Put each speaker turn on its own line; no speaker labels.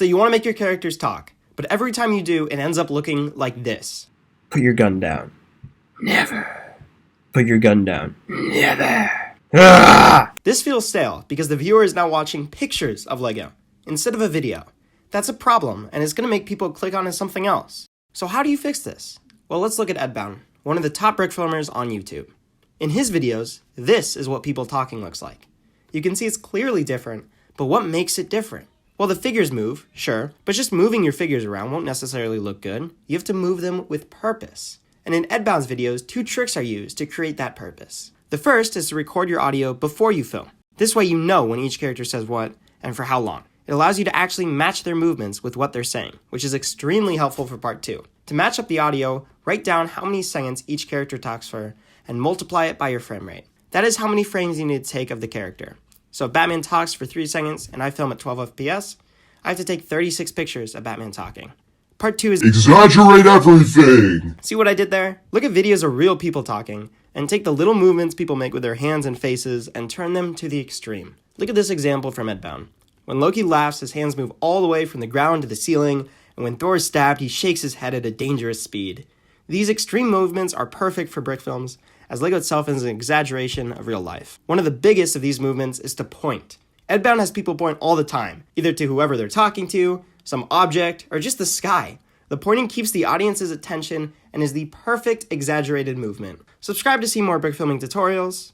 So you want to make your characters talk, but every time you do, it ends up looking like this.
Put your gun down.
Never.
Put your gun down.
Never.
Ah!
This feels stale because the viewer is now watching pictures of Lego instead of a video. That's a problem, and it's going to make people click on something else. So how do you fix this? Well, let's look at Edbound, one of the top brick filmers on YouTube. In his videos, this is what people talking looks like. You can see it's clearly different, but what makes it different? Well, the figures move, sure, but just moving your figures around won't necessarily look good. You have to move them with purpose. And in Edbound's videos, 2 tricks are used to create that purpose. The first is to record your audio before you film. This way you know when each character says what and for how long. It allows you to actually match their movements with what they're saying, which is extremely helpful for part 2. To match up the audio, write down how many seconds each character talks for and multiply it by your frame rate. That is how many frames you need to take of the character. So if Batman talks for 3 seconds and I film at 12 FPS, I have to take 36 pictures of Batman talking. Part 2 is
exaggerate everything!
See what I did there? Look at videos of real people talking, and take the little movements people make with their hands and faces and turn them to the extreme. Look at this example from Edbound. When Loki laughs, his hands move all the way from the ground to the ceiling, and when Thor is stabbed, he shakes his head at a dangerous speed. These extreme movements are perfect for brick films, as Lego itself is an exaggeration of real life. One of the biggest of these movements is to point. Edbound has people point all the time, either to whoever they're talking to, some object, or just the sky. The pointing keeps the audience's attention and is the perfect exaggerated movement. Subscribe to see more brick filming tutorials.